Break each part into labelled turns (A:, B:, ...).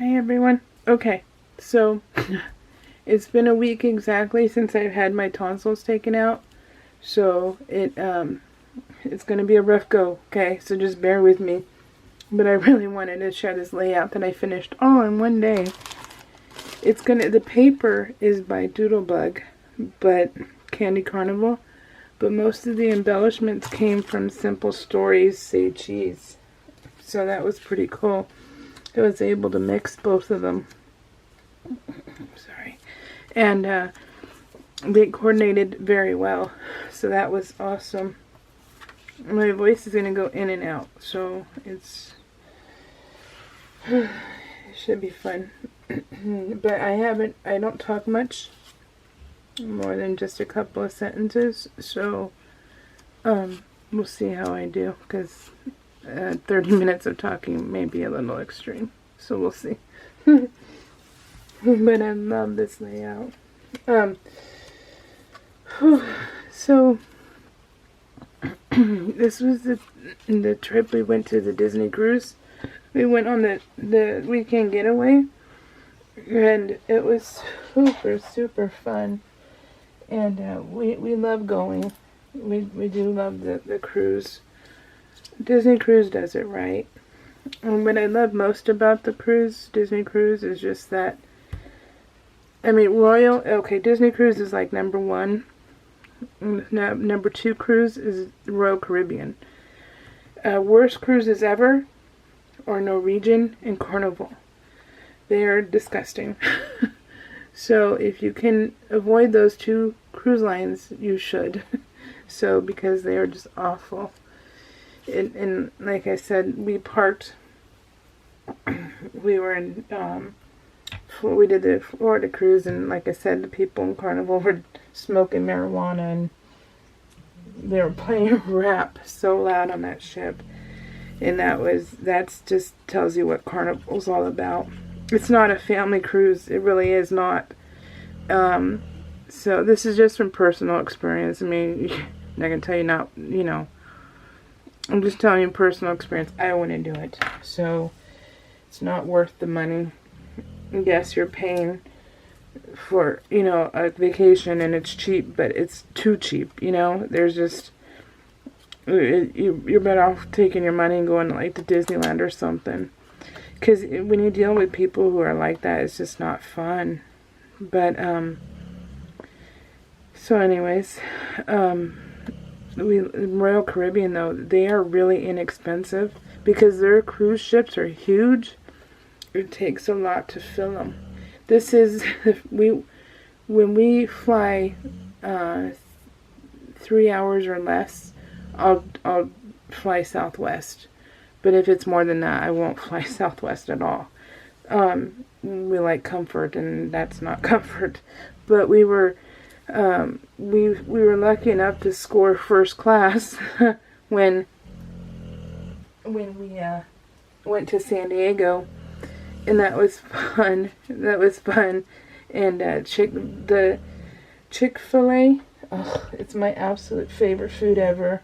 A: Hi everyone. Okay, so it's been a week exactly since I've had my tonsils taken out. So it's gonna be a rough go, okay? So just bear with me. But I really wanted to share this layout that I finished all in one day. The paper is by Doodlebug, but Candy Carnival. But most of the embellishments came from Simple Stories Say Cheese. So that was pretty cool. I was able to mix both of them. Sorry. And they coordinated very well. So that was awesome. My voice is going to go in and out. So it should be fun. But I don't talk much. More than just a couple of sentences. So we'll see how I do. Because 30 minutes of talking may be a little extreme, so we'll see. But I love this layout. So this was the trip we went to, the Disney cruise. We went on the weekend getaway, and it was super fun. And we love going. We do love the cruise. Disney Cruise does it right. And what I love most about the Disney Cruise, is just that, Disney Cruise is like number one. Number two cruise is Royal Caribbean. Worst cruises ever are Norwegian and Carnival. They are disgusting. So if you can avoid those two cruise lines, you should. So, because they are just awful. And like I said, we parked, we were in, we did the Florida cruise, and like I said, the people in Carnival were smoking marijuana, and they were playing rap so loud on that ship. And that's just tells you what Carnival's all about. It's not a family cruise. It really is not. So this is just from personal experience. I mean, I can tell you I'm just telling you personal experience. I wouldn't do it. So it's not worth the money. Yes, you're paying for, a vacation, and it's cheap, but it's too cheap, There's just, you're better off taking your money and going to like to Disneyland or something. Because when you deal with people who are like that, it's just not fun. But, so anyways, Royal Caribbean, though, they are really inexpensive because their cruise ships are huge. It takes a lot to fill them. This is when we fly 3 hours or less, I'll fly Southwest. But if it's more than that, I won't fly Southwest at all. We like comfort, and that's not comfort. But we were lucky enough to score first class when we went to San Diego, and that was fun. And the Chick-fil-A, it's my absolute favorite food ever.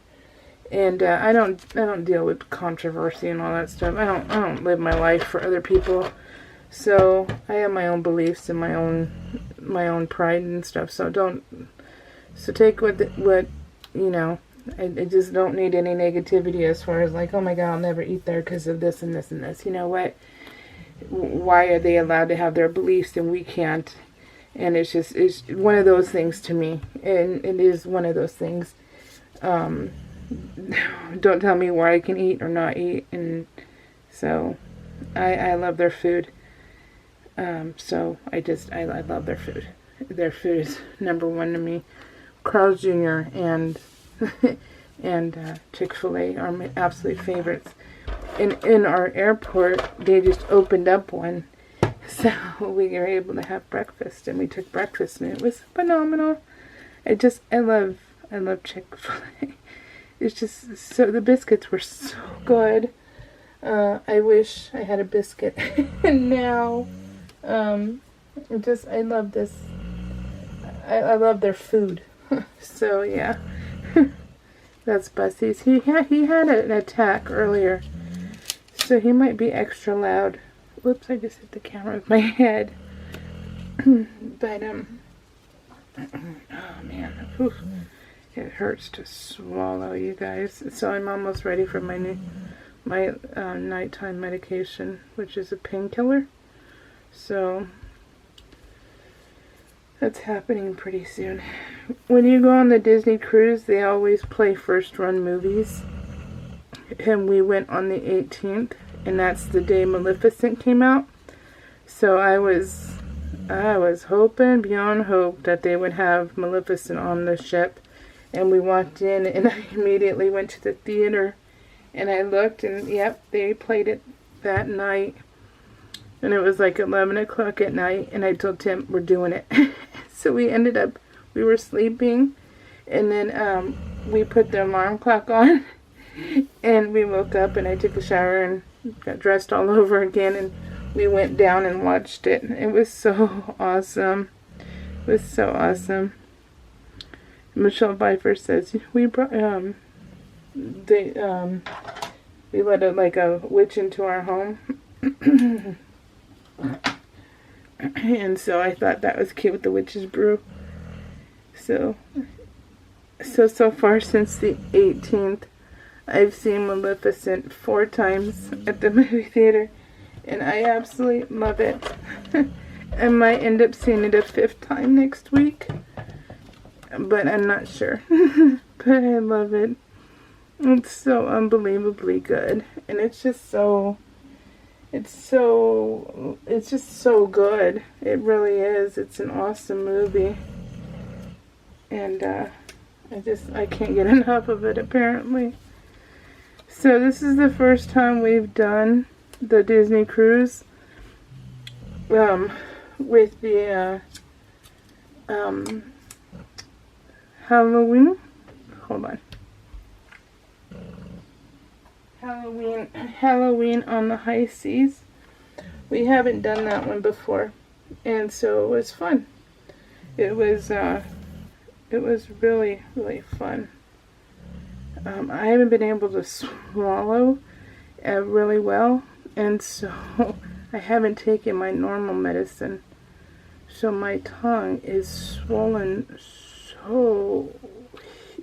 A: And I don't deal with controversy and all that stuff. I don't live my life for other people. So I have my own beliefs and my own pride and stuff. So take what I just don't need any negativity as far as like, oh my God, I'll never eat there because of this and this and this. You know what? Why are they allowed to have their beliefs and we can't? And it's one of those things to me. And it is one of those things. Don't tell me where I can eat or not eat. And so I love their food. So I love their food. Their food is number one to me. Carl's Jr. and Chick-fil-A are my absolute favorites. In our airport, they just opened up one. So we were able to have breakfast, and we took breakfast, and it was phenomenal. I love Chick-fil-A. It's just so, the biscuits were so good. I wish I had a biscuit now. I love this. I love their food. So yeah. That's Bussy's. He had an attack earlier. So he might be extra loud. Whoops, I just hit the camera with my head. But, oh man, oof, it hurts to swallow, you guys. So I'm almost ready for my nighttime medication, which is a painkiller. So that's happening pretty soon. When you go on the Disney cruise, they always play first run movies. And we went on the 18th, and that's the day Maleficent came out. So I was hoping beyond hope that they would have Maleficent on the ship. And we walked in, and I immediately went to the theater, and I looked, and yep, they played it that night. And it was like 11 o'clock at night, and I told Tim, we're doing it. So we were sleeping, and then we put the alarm clock on. And we woke up, and I took a shower and got dressed all over again, and we went down and watched it. It was so awesome. It was so awesome. Michelle Pfeiffer says we brought we let a witch into our home, and so I thought that was cute with the witch's brew. So far since the 18th. I've seen Maleficent 4 times at the movie theater, and I absolutely love it. I might end up seeing it a 5th time next week, but I'm not sure. But I love it. It's so unbelievably good, and it's just so good. It really is. It's an awesome movie, and I can't get enough of it, apparently. So this is the first time we've done the Disney cruise with the Halloween. Hold on. Halloween on the high seas. We haven't done that one before, and so it was fun. It was really, really fun. I haven't been able to swallow really well, and so I haven't taken my normal medicine. So my tongue is swollen.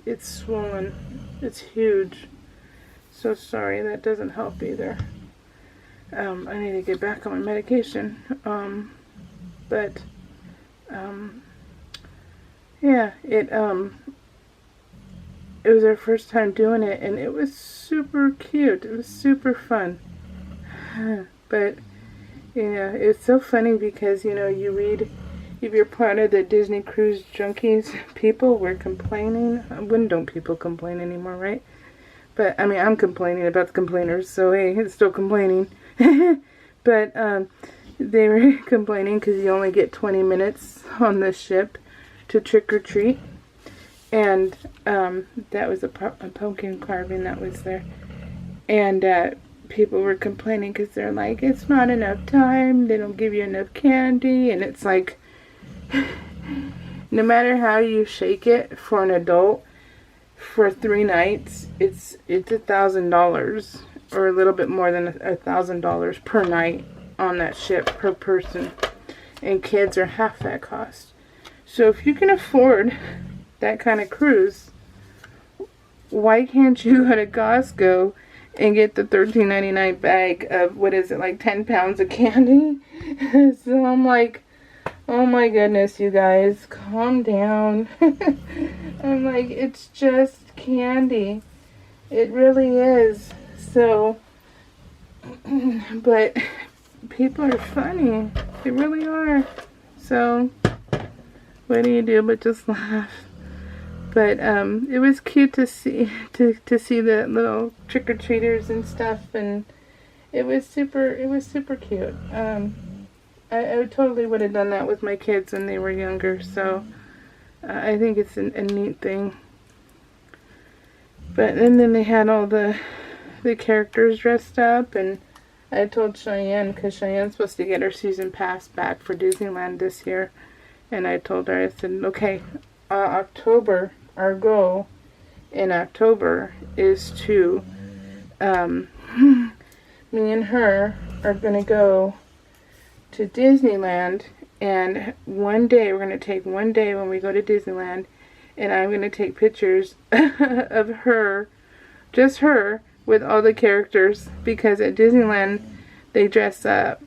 A: It's swollen. It's huge. So sorry, that doesn't help either. I need to get back on my medication. Yeah, it was our first time doing it, and it was super cute. It was super fun. But, yeah, it's so funny because, you read, if you're part of the Disney Cruise Junkies, people were complaining. When don't people complain anymore, right? But, I mean, I'm complaining about the complainers, so hey, it's still complaining. But, they were complaining because you only get 20 minutes on the ship to trick or treat. And that was a pumpkin carving that was there. And people were complaining because they're like, it's not enough time. They don't give you enough candy. And it's like, no matter how you shake it for an adult, for 3 nights, it's $1,000 or a little bit more than $1,000 per night on that ship per person. And kids are half that cost. So if you can afford that kind of cruise, why can't you go to Costco and get the $13.99 bag of, what is it, like 10 pounds of candy? So I'm like, oh my goodness, you guys, calm down. I'm like, it's just candy. It really is. So, but people are funny. They really are. So, what do you do but just laugh? But it was cute to see the little trick-or-treaters and stuff, and it was super cute. I totally would have done that with my kids when they were younger, so I think it's a neat thing. But and then they had all the characters dressed up, and I told Cheyenne, because Cheyenne's supposed to get her season pass back for Disneyland this year, and I told her, I said, okay, October, our goal in October is to, me and her are going to go to Disneyland, and one day, we're going to take one day when we go to Disneyland, and I'm going to take pictures of her, just her, with all the characters, because at Disneyland, they dress up.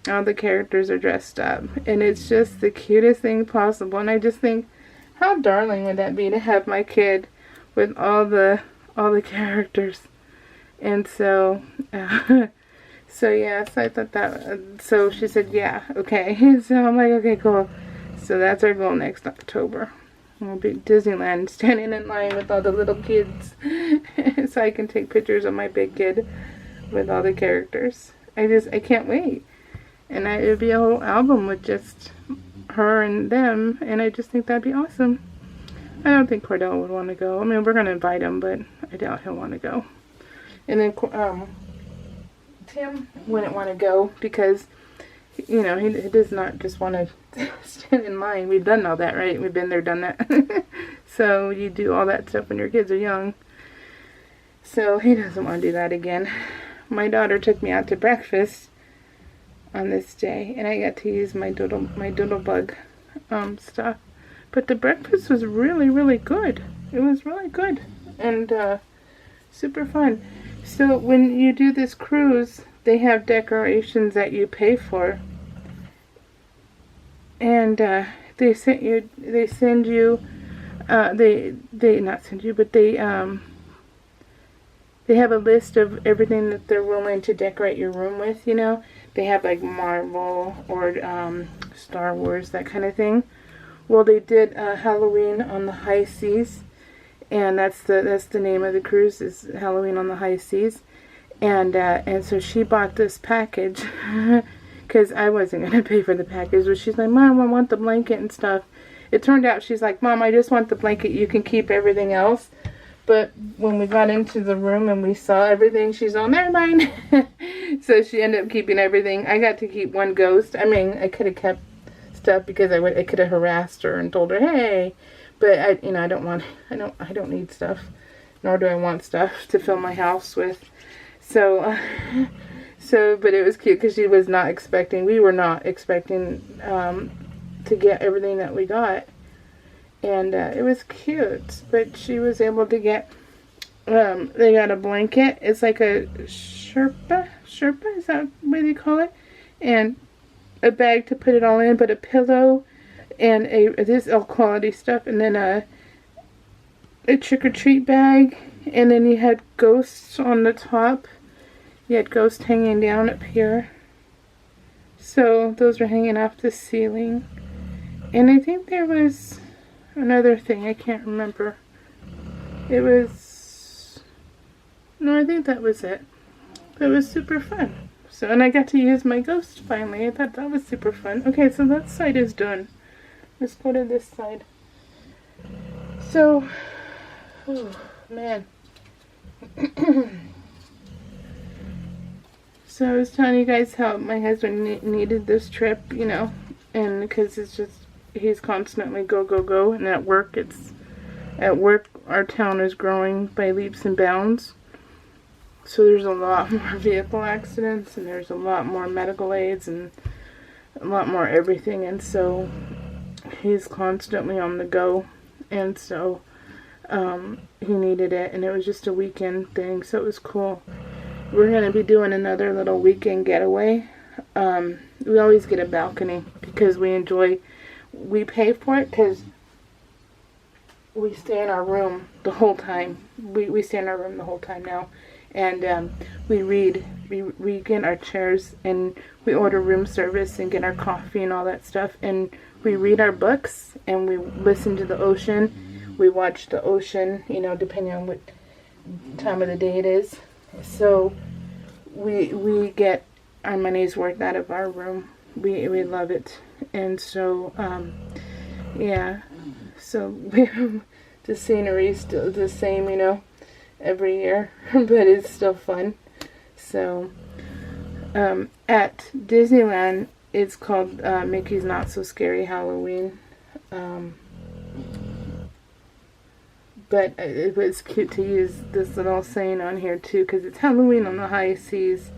A: All the characters are dressed up, and it's just the cutest thing possible, and I just think, how darling would that be to have my kid with all the characters. And so, so yeah, so I thought that, so she said, yeah, okay. So I'm like, okay, cool. So that's our goal next October. We'll be at Disneyland, standing in line with all the little kids, so I can take pictures of my big kid with all the characters. I can't wait. And it would be a whole album with just her and them, and I just think that'd be awesome. I don't think Cordell would want to go. I mean, we're going to invite him, but I doubt he'll want to go. And then Tim wouldn't want to go because, you know, he does not just want to stand in line. We've done all that, right? We've been there, done that. So you do all that stuff when your kids are young. So he doesn't want to do that again. My daughter took me out to breakfast on this day, and I got to use my doodlebug stuff. But the breakfast was really, really good. It was really good and super fun. So when you do this cruise, they have decorations that you pay for, and they send you they have a list of everything that they're willing to decorate your room with. You know, they have like Marvel or Star Wars, that kind of thing. Well, they did Halloween on the High Seas, and that's the name of the cruise, is Halloween on the High Seas. And so she bought this package because I wasn't going to pay for the package. But she's like, Mom, I want the blanket and stuff. It turned out she's like, Mom, I just want the blanket. You can keep everything else. But when we got into the room and we saw everything, she's all, never mind. So she ended up keeping everything. I got to keep one ghost. I mean, I could have kept stuff because I could have harassed her and told her, hey. But I don't need stuff, nor do I want stuff to fill my house with. So, but it was cute because we were not expecting to get everything that we got. And it was cute, but she was able to get, they got a blanket. It's like a Sherpa, is that what they call it? And a bag to put it all in, but a pillow and this all quality stuff, and then a trick-or-treat bag, and then you had ghosts on the top. You had ghosts hanging down up here. So those were hanging off the ceiling. And I think there was another thing, I can't remember. I think that was it. It was super fun. So, and I got to use my ghost finally. I thought that was super fun. Okay, so that side is done. Let's go to this side. So, oh, man. So I was telling you guys how my husband needed this trip, you know, and because it's just, he's constantly go, go, go, and at work, our town is growing by leaps and bounds. So there's a lot more vehicle accidents, and there's a lot more medical aids, and a lot more everything, and so he's constantly on the go, and so he needed it, and it was just a weekend thing, so it was cool. We're going to be doing another little weekend getaway. We always get a balcony because we pay for it because we stay in our room the whole time. We stay in our room the whole time now. And we read. We get our chairs and we order room service and get our coffee and all that stuff. And we read our books and we listen to the ocean. We watch the ocean, you know, depending on what time of the day it is. So we get our money's worth out of our room. We love it. And so, yeah. So the scenery is still the same, you know, every year. But it's still fun. So, at Disneyland, it's called Mickey's Not So Scary Halloween. But it was cute to use this little saying on here too, because it's Halloween on the High Seas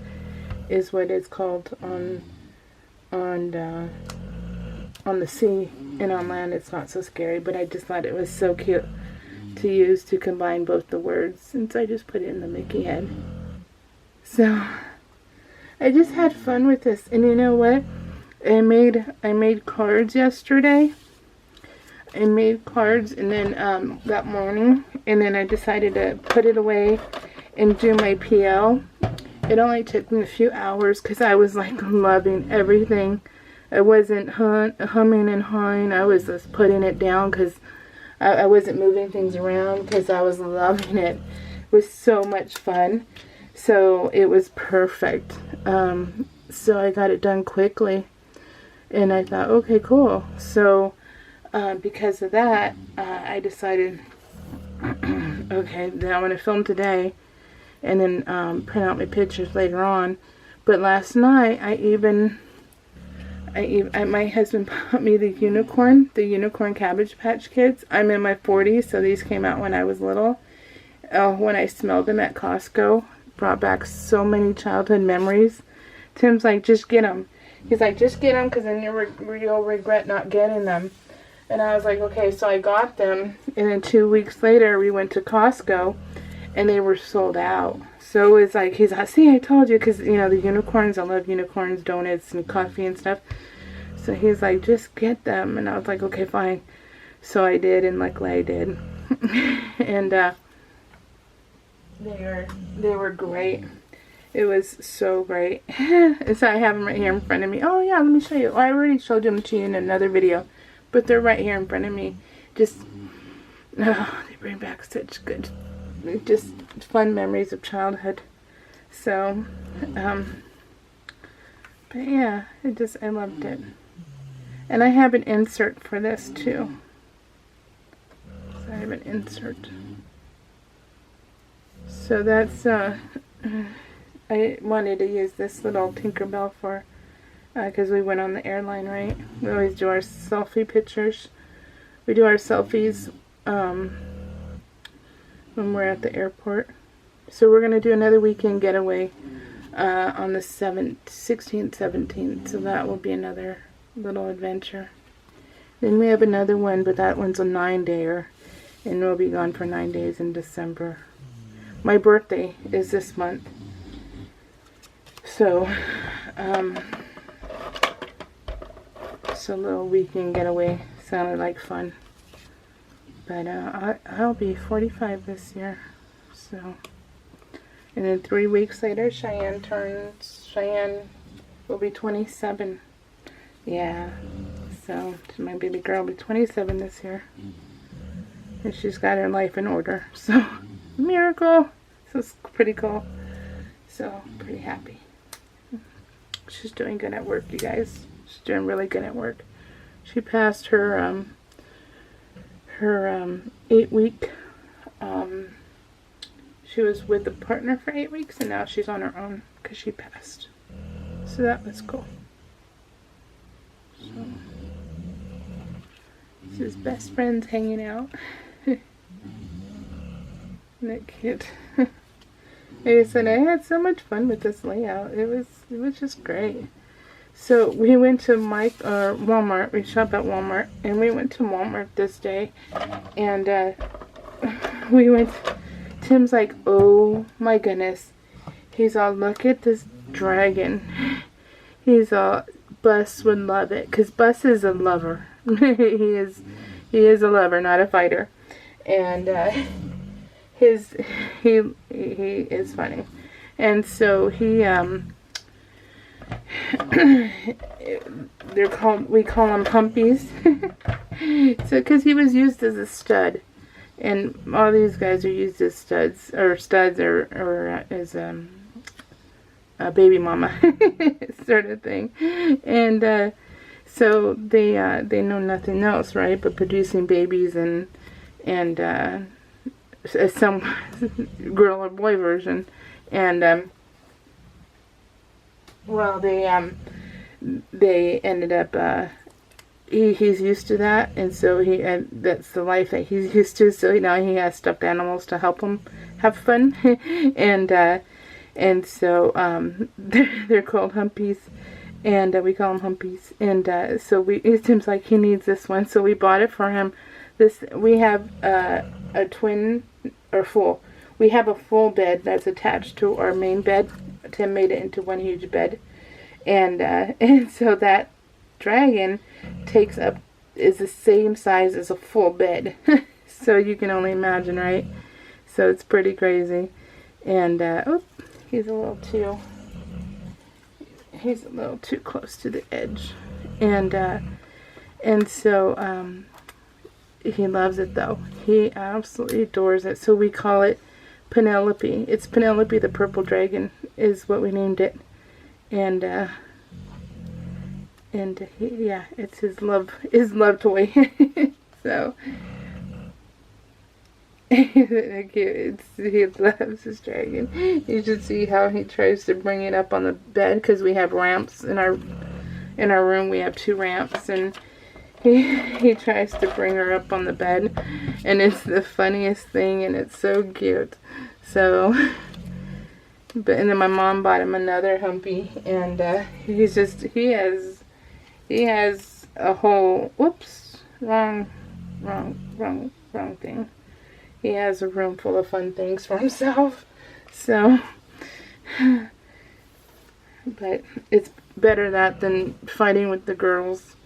A: is what it's called on on the sea, and on land it's not so scary, but I just thought it was so cute to use to combine both the words, and so I just put it in the Mickey head. So I just had fun with this, and you know what? I made cards yesterday. I made cards, and then that morning, and then I decided to put it away and do my PL. It only took me a few hours because I was like loving everything. I wasn't humming and hawing. I was just putting it down because I wasn't moving things around because I was loving it. It was so much fun. So it was perfect. So I got it done quickly. And I thought, okay, cool. So because of that, I decided, okay, then I want to film today and then print out my pictures later on. But last night, my husband bought me the unicorn Cabbage Patch Kids. I'm in my 40s, so these came out when I was little. When I smelled them at Costco, brought back so many childhood memories. Tim's like, just get them. He's like, just get them, because then you'll regret not getting them. And I was like, okay, so I got them. And then 2 weeks later, we went to Costco, and they were sold out. So it's like, he's like, see, I told you, because, you know, the unicorns, I love unicorns, donuts, and coffee and stuff. So he's like, just get them. And I was like, okay, fine. So I did, and luckily I did. And they were great. It was so great. So I have them right here in front of me. Oh, yeah, let me show you. Well, I already showed them to you in another video. But they're right here in front of me. Just, they bring back such good, just fun memories of childhood. So, but yeah, I loved it. And I have an insert for this too. So I have an insert. So that's, I wanted to use this little Tinkerbell for, because we went on the airline, right? We always do our selfie pictures. We do our selfies when we're at the airport. So we're going to do another weekend getaway on the 16th, 17th. So that will be another little adventure. Then we have another one, but that one's a 9-dayer. And we'll be gone for 9 days in December. My birthday is this month. So, so a little weekend getaway sounded like fun. But I'll be 45 this year. So, and then 3 weeks later, Cheyenne will be 27. Yeah. So my baby girl will be 27 this year. And she's got her life in order. So, miracle. So it's pretty cool. So, pretty happy. She's doing good at work, you guys. She's doing really good at work. She passed her 8-week. She was with a partner for 8 weeks, and now she's on her own because she passed. So that was cool. So, this is best friends hanging out. Isn't that cute? Like I said, I had so much fun with this layout. It was just great. So we went to Walmart. We shop at Walmart, and we went to Walmart this day, and we went. Tim's like, oh my goodness. He's all, look at this dragon. He's all, Bus would love it, because Bus is a lover. he is a lover, not a fighter, and he is funny, and so he we call them humpies. So because he was used as a stud, and all these guys are used as studs or as a baby mama sort of thing, and so they know nothing else, right, but producing babies and some girl or boy version, and well, they ended up he's used to that, and so that's the life that he's used to. So now he has stuffed animals to help him have fun, and so they're called humpies, and we call him Humpies. And so it seems like he needs this one, so we bought it for him. We have a twin or full. We have a full bed that's attached to our main bed. Tim made it into one huge bed, and so that dragon is the same size as a full bed. So you can only imagine, right? So it's pretty crazy. And oh, he's a little too close to the edge, and so he loves it though. He absolutely adores it. So we call it Penelope. It's Penelope the purple dragon is what we named it, and yeah, it's his love toy. So he loves his dragon. You should see how he tries to bring it up on the bed, because we have ramps in our room. We have 2 ramps, and he tries to bring her up on the bed, and it's the funniest thing, and it's so cute. So, and then my mom bought him another Humpy, and he has a whole, whoops, wrong thing. He has a room full of fun things for himself. So, but it's better that than fighting with the girls,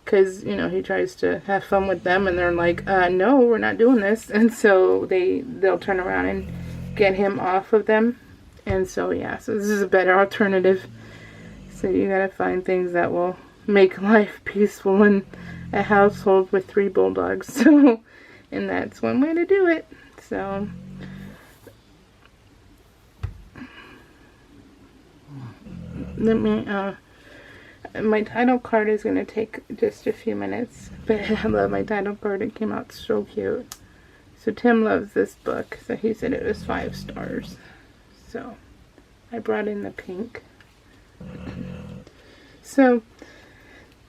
A: because, you know, he tries to have fun with them, and they're like, no, we're not doing this. And so they'll turn around and get him off of them. And so, yeah, so this is a better alternative. So you gotta find things that will make life peaceful in a household with 3 bulldogs. So, and that's one way to do it. So, let me, my title card is going to take just a few minutes, but I love my title card. It came out so cute. So Tim loves this book, so he said it was 5 stars. So I brought in the pink. So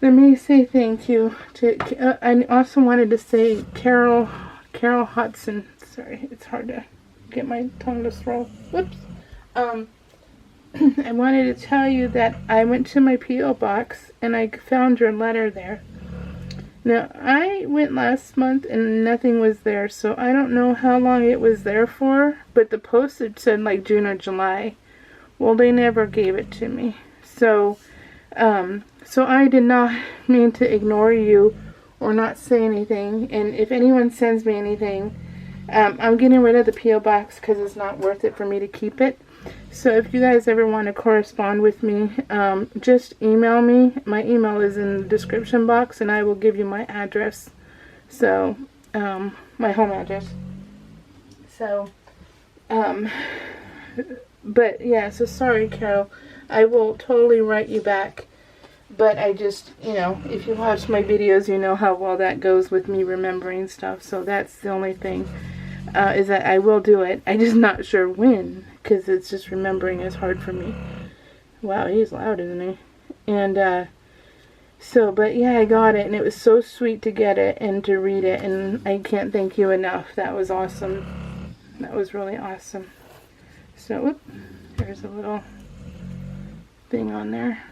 A: let me say thank you to, I also wanted to say Carol Hudson. Sorry, it's hard to get my tongue to roll. Whoops. I wanted to tell you that I went to my P.O. box and I found your letter there. Now, I went last month and nothing was there, so I don't know how long it was there for, but the postage said like June or July. Well, they never gave it to me. So I did not mean to ignore you or not say anything, and if anyone sends me anything, I'm getting rid of the P.O. box because it's not worth it for me to keep it. So if you guys ever want to correspond with me, just email me. My email is in the description box, and I will give you my address. So, my home address. So, but yeah, so sorry, Carol. I will totally write you back. But I just, you know, if you watch my videos, you know how well that goes with me remembering stuff. So that's the only thing, is that I will do it. I'm just not sure when, because it's just remembering is hard for me. Wow, he's loud, isn't he? And, so, but yeah, I got it, and it was so sweet to get it and to read it, and I can't thank you enough. That was awesome. That was really awesome. So, whoop, there's a little thing on there.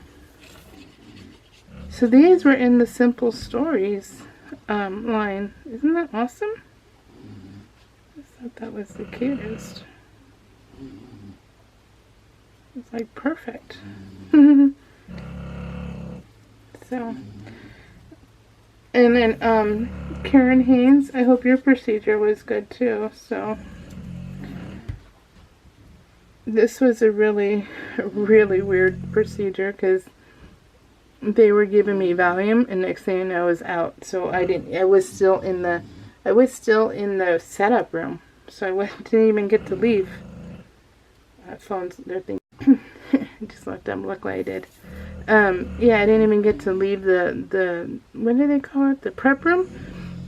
A: So these were in the Simple Stories line. Isn't that awesome? I thought that was the cutest. It's like perfect. So, and then Karen Haynes, I hope your procedure was good too. So this was a really, really weird procedure, because they were giving me Valium, and next thing you know, I was out. So I was still in the setup room. So I didn't even get to leave. That phone's their thing. Just let them look like I did. Yeah, I didn't even get to leave the what do they call it? The prep room?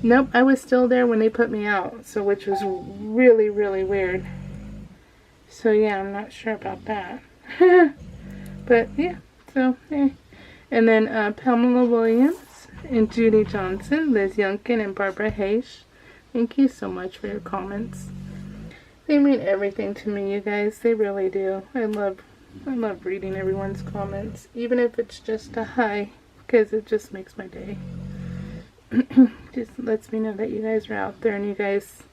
A: Nope, I was still there when they put me out. So, which was really, really weird. So yeah, I'm not sure about that. But yeah, so yeah. And then Pamela Williams and Judy Johnson, Liz Youngkin, and Barbara Hayes. Thank you so much for your comments. They mean everything to me, you guys. They really do. I love I love reading everyone's comments, even if it's just a hi, because it just makes my day. Just lets me know that you guys are out there and you guys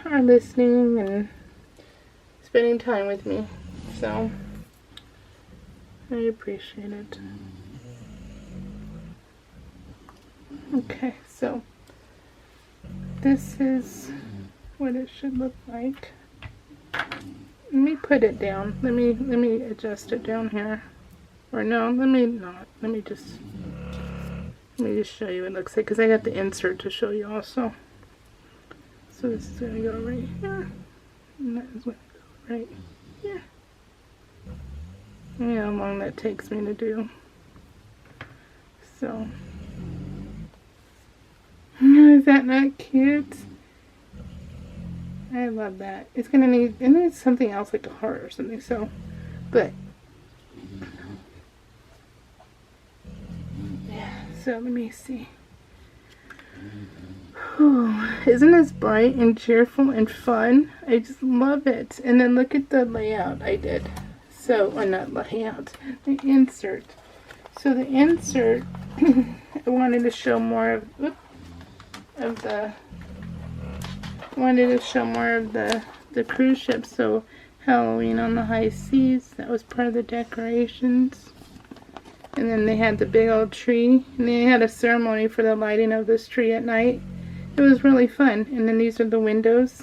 A: are listening and spending time with me. So, I appreciate it. Okay, so this is what it should look like. Let me put it down. Let me adjust it down here. Or no, let me not. Let me just show you what it looks like, because I got the insert to show you also. So this is going to go right here. And that is going to go right here. Yeah, how long that takes me to do. So, is that not cute? I love that. It's gonna need, it needs something else like a heart or something, so, but, yeah, so let me see. Ooh, isn't this bright and cheerful and fun? I just love it. And then look at the layout I did. So, or not layout, the insert. So the insert, I wanted to show more of the cruise ship. So Halloween on the high seas, that was part of the decorations. And then they had the big old tree, and they had a ceremony for the lighting of this tree at night. It was really fun. And then these are the windows.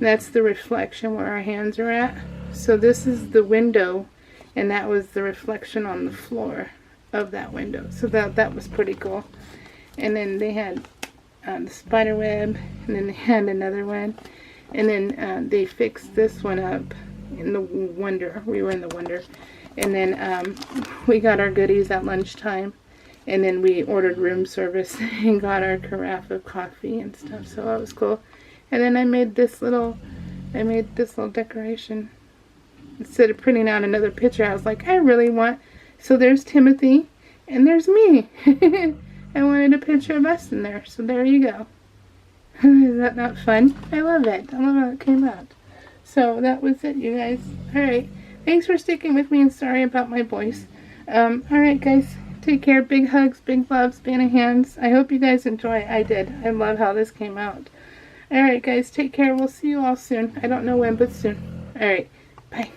A: That's the reflection where our hands are at. So this is the window, and that was the reflection on the floor of that window. So that was pretty cool. And then they had the spider web, and then they had another one. And then they fixed this one up in the Wonder. We were in the Wonder. And then we got our goodies at lunchtime. And then we ordered room service and got our carafe of coffee and stuff. So that was cool. And then I made this little decoration. Instead of printing out another picture, I was like, I really want... So there's Timothy, and there's me. I wanted a picture of us in there, so there you go. Is that not fun? I love it. I love how it came out. So that was it, you guys. Alright, thanks for sticking with me, and sorry about my voice. Alright, guys, take care. Big hugs, big loves, Banana hands. I hope you guys enjoy. I did. I love how this came out. Alright, guys, take care. We'll see you all soon. I don't know when, but soon. Alright, bye.